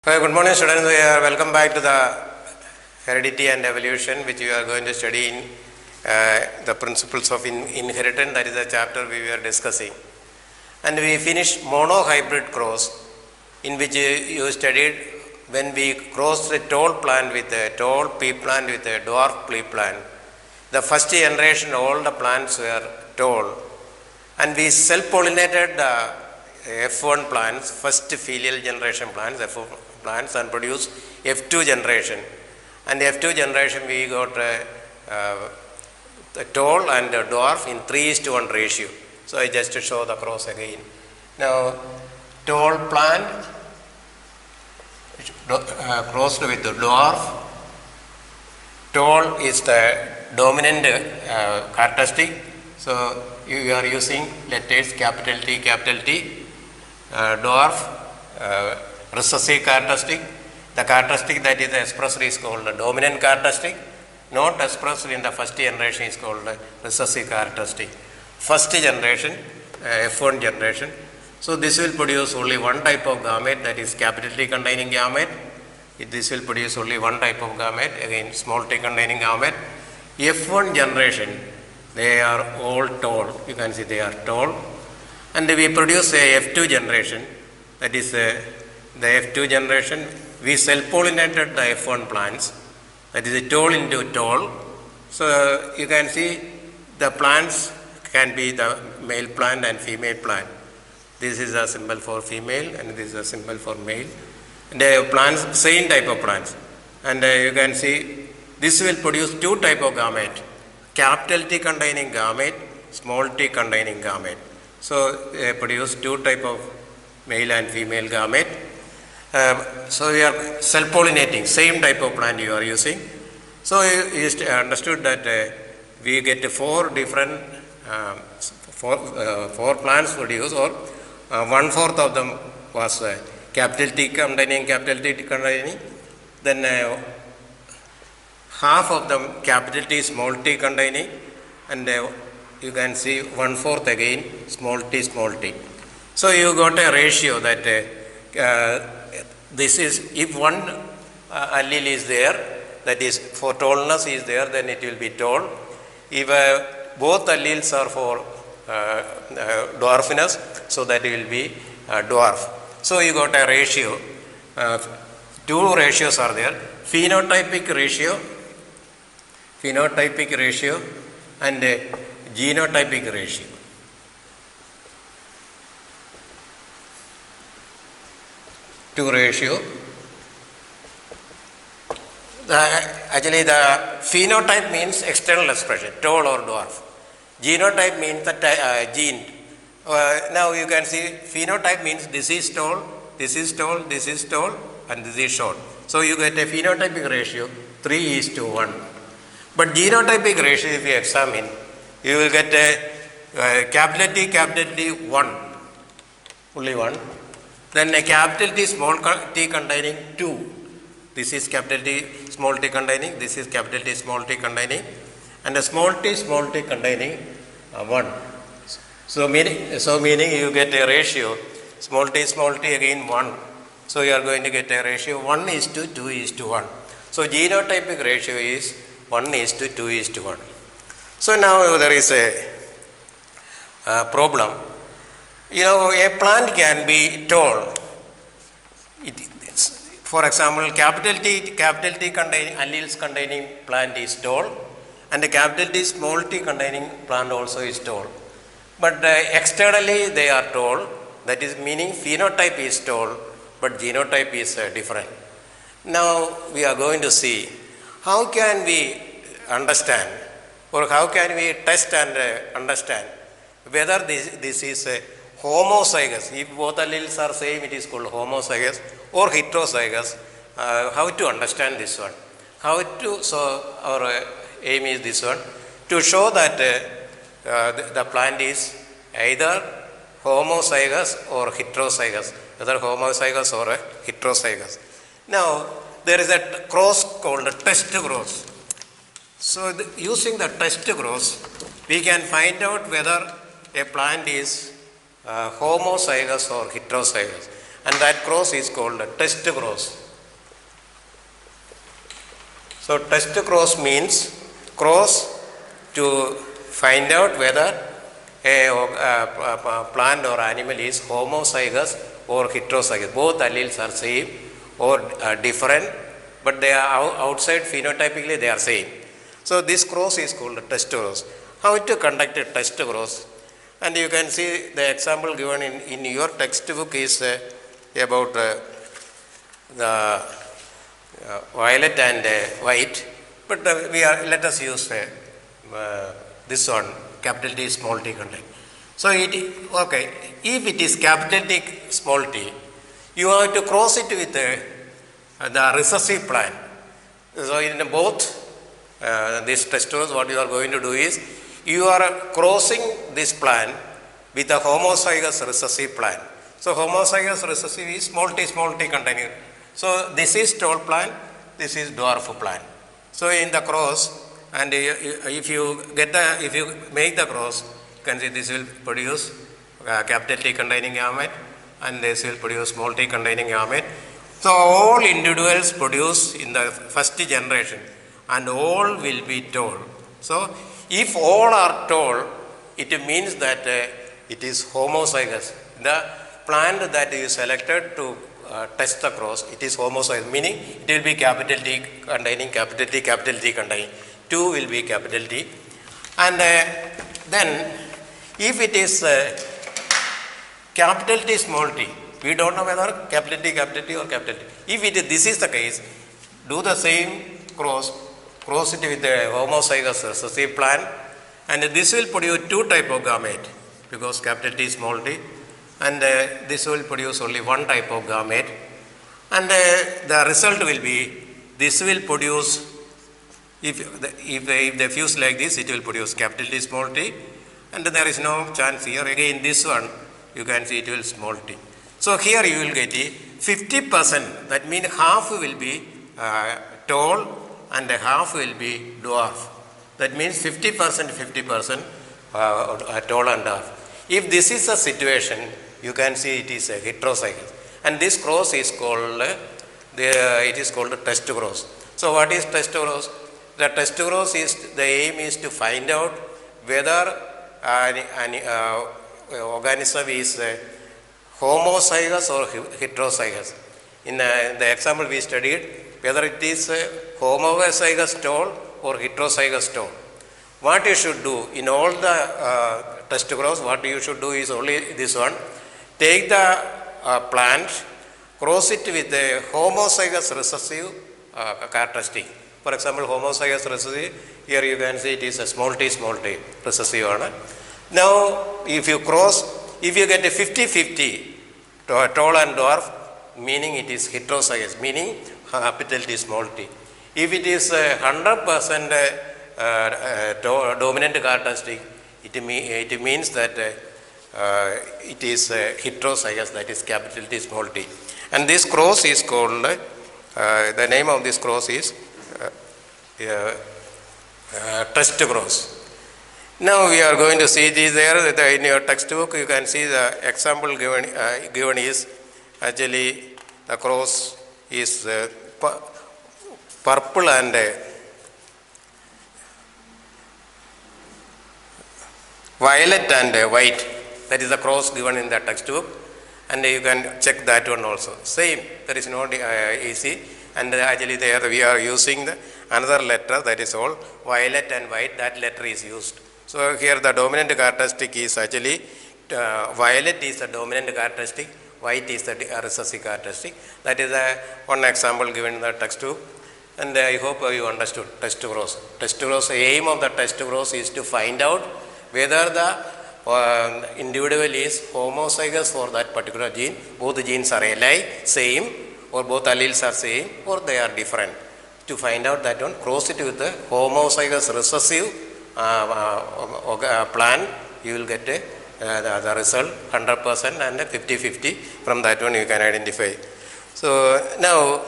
Good morning, students. Welcome back to the heredity and evolution, which we are going to study in the principles of inheritance. That is the chapter we were discussing. And we finished monohybrid cross, in which you studied when we crossed a tall plant with a tall pea plant with a dwarf pea plant. The first generation, all the plants were tall, and we self-pollinated the F1 plants, first filial generation plants, F1 plants, and produced F2 generation. And F2 generation we got a tall and a dwarf in 3:1 ratio. So I just show the cross again. Now, tall plant crossed with the dwarf. Tall is the dominant characteristic. So you are using letters capital T, dwarf, recessive characteristic. The characteristic that is expressed is called the dominant characteristic. Not expressed in the first generation is called the recessive characteristic. First generation, F1 generation. So this will produce only one type of gamete, that is capital T containing gamete. This will produce only one type of gamete, again small t containing gamete. F1 generation, they are all tall. You can see they are tall. And we produce a F2 generation, that is the F2 generation. We self-pollinated the F1 plants, that is a tall into tall. So you can see the plants can be the male plant and female plant. This is a symbol for female and this is a symbol for male. And the plants, same type of plants. And you can see this will produce two type of gamete, capital T containing gamete, small t containing gamete. So they produce two type of male and female gamete. So we are self-pollinating, same type of plant you are using. So you understood that we get four different four plants produced, or 1/4 of them was capital T containing, then half of them capital T, small t containing, and you can see 1/4 again small t. So you got a ratio that this is, if one allele is there, that is for tallness is there, then it will be tall. If both alleles are for dwarfiness, so that will be dwarf. So you got a ratio. Two ratios are there: phenotypic ratio and genotypic ratio. Two ratio. Actually, the phenotype means external expression, tall or dwarf. Genotype means the gene. Now you can see phenotype means this is tall, this is tall, this is tall, and this is short. So you get a phenotypic ratio 3:1. But genotypic ratio, if you examine, you will get a capital T 1, only 1. Then a capital T, small t containing 2. This is capital T, small t containing, this is capital T, small t containing, and a small t containing 1. So meaning you get a ratio, small t again 1. So you are going to get a ratio 1:2:1. So genotypic ratio is 1:2:1. So now there is a problem. A plant can be tall. For example, capital T containing alleles containing plant is tall, and the capital T, small t containing plant also is tall. But externally they are tall. That is meaning phenotype is tall, but genotype is different. Now we are going to see how can we understand, or how can we test and understand whether this is homozygous. If both alleles are same, it is called homozygous, or heterozygous. How to understand this one? So our aim is this one, to show that the plant is either homozygous or heterozygous, whether homozygous or heterozygous. Now there is a cross called a test cross. So using the test cross, we can find out whether a plant is homozygous or heterozygous. and that cross is called a test cross. So test cross means cross to find out whether a plant or animal is homozygous or heterozygous. Both alleles are same or different, but they are outside phenotypically they are same. So this cross is called a test cross. How to conduct a test cross? And you can see the example given in your textbook is about the violet and white, but let us use this one, capital T small t content. So if it is capital T small t, you have to cross it with the recessive plant. So in both these test tubes, what you are going to do is you are crossing this plant with a homozygous recessive plant. So homozygous recessive is small t containing. So this is tall plant, this is dwarf plant. So in the cross, and if you make the cross, you can see this will produce capital T containing gamete, and this will produce small t containing gamete. So all individuals produce in the first generation, and all will be tall. So if all are tall, it means that it is homozygous. The plant that you selected to test the cross, it is homozygous, meaning it will be capital T containing capital T containing. 2 will be capital T. And then if it is capital T small t, we don't know whether capital T or capital T. If this is the case, do the same cross it with the homozygous recessive plant, and this will produce 2 type of gamete because capital T small t, and this will produce only 1 type of gamete, and the result will be this will produce, if they fuse like this, it will produce capital T small t, and there is no chance here. Again this one you can see it will small t. So here you will get 50%, that means half will be tall and half will be dwarf. That means 50% tall and dwarf. If this is a situation, you can see it is a heterozygous, and this cross is called a test cross. So what is test cross? The test cross is, the aim is to find out whether an organism is homozygous or heterozygous. In the example we studied, whether it is homozygous tall or heterozygous tall. What you should do in all the test cross, what you should do is only this one. Take the plant, cross it with the homozygous recessive characteristic. For example, homozygous recessive, here you can see it is a small t recessive one. Now, if you cross, if you get a 50-50 tall and dwarf, meaning it is heterozygous, meaning capital T small t. If it is 100% dominant characteristic, it means that it is heterozygous, that is capital T small t. And this cross is called, the name of this cross is test cross. Now we are going to see this there in your textbook. You can see the example given is actually the cross is purple and violet and white. That is the cross given in the textbook, and you can check that one also. Same, there is no easy, and actually there we are using another letter, that is all violet and white, that letter is used. So here the dominant characteristic is actually violet is the dominant characteristic, white is the recessive characteristic. That is one example given in the textbook, and I hope you understood test cross. Test cross, the aim of the test cross is to find out whether the individual is homozygous for that particular gene, both the genes are alike, same, or both alleles are same, or they are different. To find out that one, cross it with the homozygous recessive plant, you will get the result 100% and 50-50. From that one you can identify. So now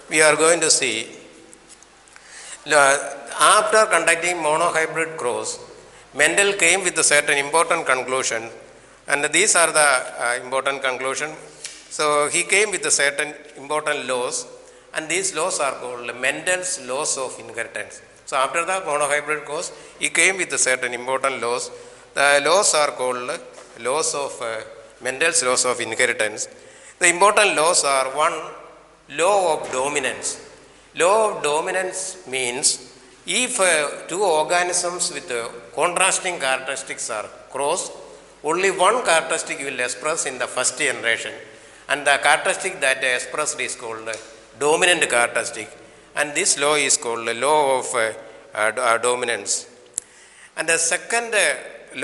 we are going to see, after conducting monohybrid cross, Mendel came with a certain important conclusion, and these are the important conclusions. So he came with certain important laws, and these laws are called Mendel's laws of inheritance. So after the monohybrid course, he came with certain important laws. The laws are called laws of Mendel's laws of inheritance. The important laws are: one, law of dominance. Law of dominance means if two organisms with contrasting characteristics are crossed, only one characteristic will express in the first generation, and the characteristic that expressed is called dominant characteristic, and this law is called the law of dominance. And the second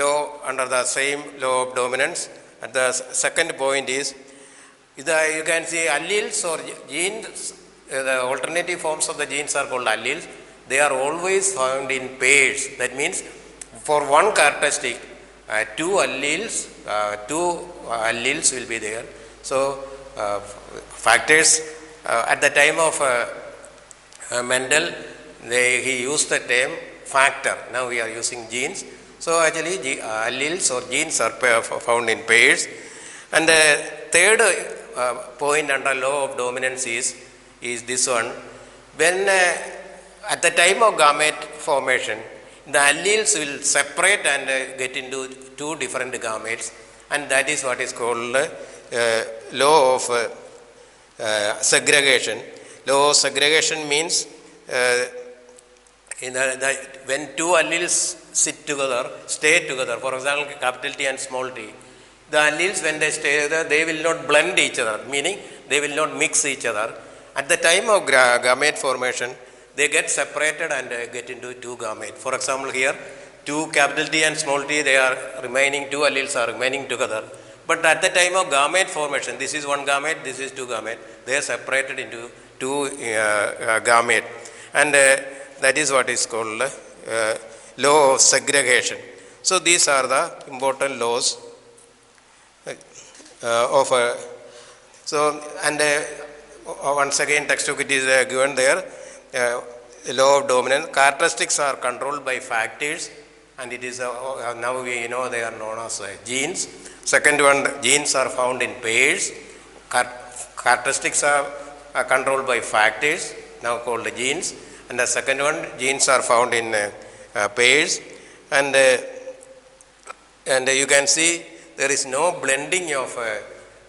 law under the same law of dominance, at the second point is, you can see alleles or genes, the alternative forms of the genes are called alleles. They are always found in pairs. That means for one characteristic, two alleles will be there. So factors at the time of Mendel, he used the term factor. Now we are using genes. So actually alleles or genes are found in pairs. And the third point under law of dominance is this one. When at the time of gamete formation, the alleles will separate and get into two different gametes, and that is what is called law of segregation. Law of segregation means when two alleles stay together, for example, capital T and small t, the alleles, when they stay together, they will not blend each other, meaning they will not mix each other. At the time of gamete formation, they get separated and get into two gametes. For example, here, two capital T and small t, two alleles are remaining together. But at the time of gamete formation, this is one gamete, this is two gametes, they are separated into two gametes. And that is what is called law of segregation. So these are the important laws of once again textbook it is given there. Law of dominance. Characteristics are controlled by factors, and it is now we know they are known as genes. Second one, genes are found in pairs. Characteristics are controlled by factors, now called genes. And the second one, genes are found in pairs. And you can see there is no blending of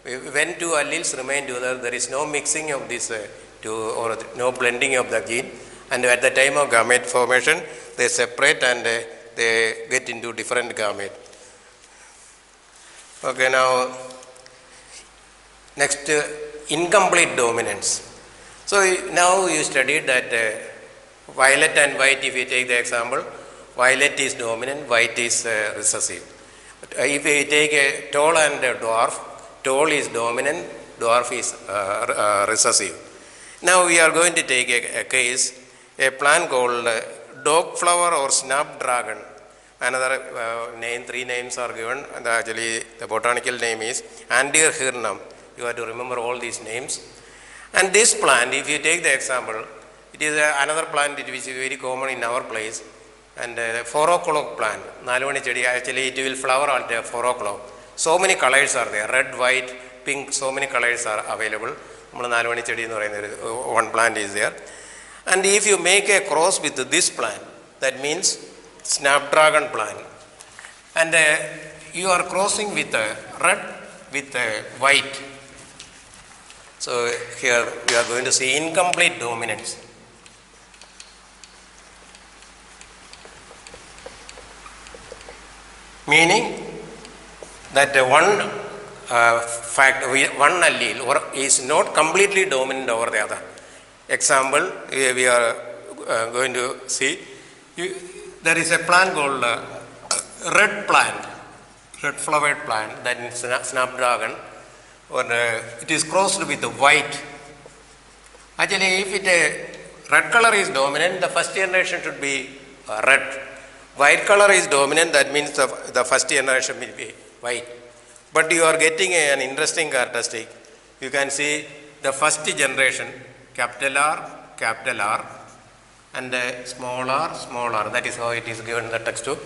when two alleles remain together, there is no mixing of this or no blending of the gene. And at the time of gamete formation, they separate and they get into different gamete. Okay, now next, incomplete dominance. So now you studied that violet and white. If you take the example, violet is dominant, white is recessive. If we take a tall and a dwarf, tall is dominant, dwarf is recessive. Now we are going to take a case, a plant called dog flower or snapdragon. Another name, three names are given, and actually the botanical name is Andirhirnum. You have to remember all these names. And this plant, if you take the example, it is another plant which is very common in our place, and 4 o'clock plant. Actually it will flower at 4 o'clock. So many colors are there, red, white, pink, so many colors are available. One plant is there. And if you make a cross with this plant, that means snapdragon plant, and you are crossing with red with white. So here we are going to see incomplete dominance. Meaning that one allele is not completely dominant over the other. Example, we are going to see, there is a plant called red plant, red flowered plant, that is snapdragon, or it is crossed with white. Actually, if red color is dominant, the first generation should be red. White color is dominant, that means the first generation will be white. But you are getting an interesting characteristic. You can see the first generation, capital R, and small r, small r. That is how it is given in the textbook.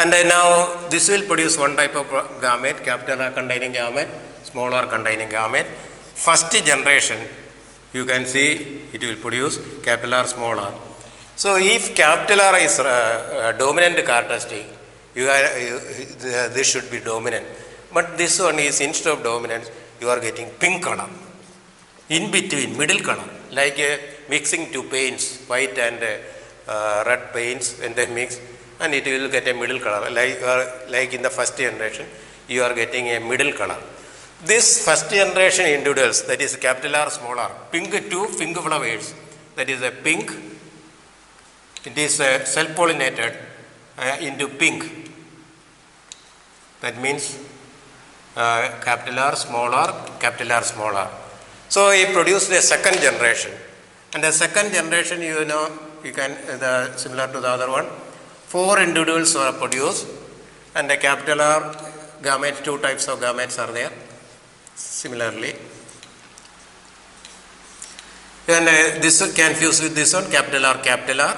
And now this will produce one type of gamete, capital R containing gamete, small r containing gamete. First generation, you can see it will produce capital R, small r. So if capital R is dominant characteristic, this should be dominant. But this one is, instead of dominance, you are getting pink color. In between, middle color, like mixing two paints, white and red paints, when they mix, and it will get a middle color. Like in the first generation, you are getting a middle color. This first generation individuals, that is capital R, small r, pink to pink flowers, that is a pink, it is self-pollinated into pink. That means capital R, small r, capital R, small r. So he produced a second generation. And the second generation, you can, similar to the other one, 4 individuals are produced, and the capital R gametes, 2 types of gametes are there. Similarly, and this one can fuse with this one, capital R, capital R.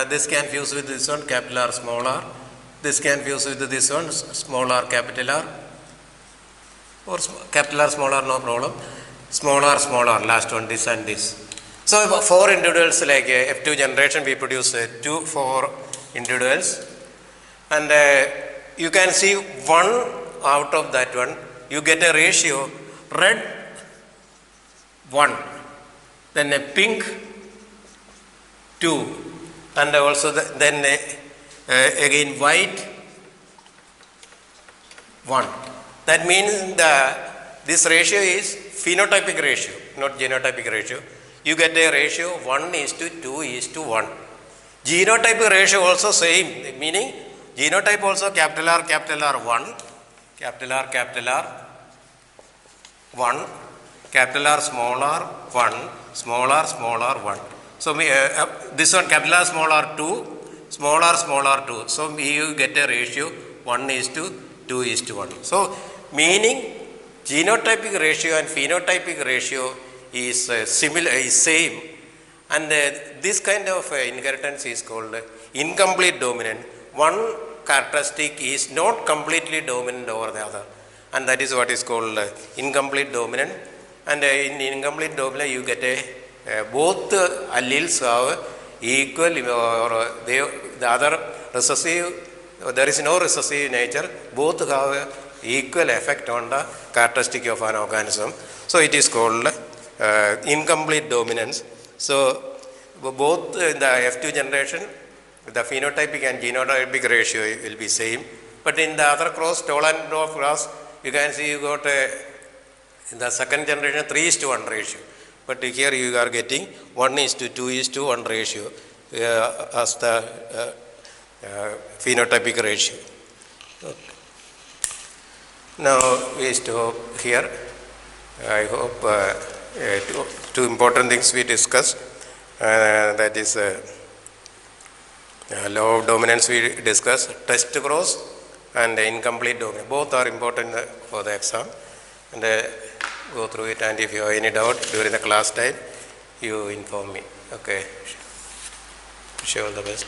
This can fuse with this one, capital R, small r. This can fuse with this one, small r, capital R. Or capital R, small r, no problem. Small r, last one, this and this. So 4 individuals, like F2 generation, we produce 4 individuals. And you can see one out of that one, you get a ratio red 1, then a pink 2, and also then again white 1. That means this ratio is phenotypic ratio, not genotypic ratio. You get a ratio 1:2:1. Genotypic ratio also same, meaning genotype also capital R 1, capital R 1, capital R, small r 1, small r 1. So this one capital R, small r 2, small r 2. So you get a ratio 1:2:1. So meaning genotypic ratio and phenotypic ratio is similar, is same, and this kind of inheritance is called incomplete dominant. One characteristic is not completely dominant over the other, and that is what is called incomplete dominant. And in incomplete dominant, you get both alleles have equal, or the other recessive, there is no recessive nature, both have equal effect on the characteristic of an organism. So it is called incomplete dominance. So both in the F2 generation, the phenotypic and genotypic ratio will be same. But in the other cross, Tollendorf cross, you can see you got in the second generation 3:1 ratio. But here you are getting 1:2:1 ratio as the phenotypic ratio. Okay. Now we stop here. I hope two important things we discussed. That is law of dominance we discussed, test cross and incomplete dominance. Both are important for the exam. And go through it, and if you have any doubt during the class time, you inform me. Okay. Wish you all the best.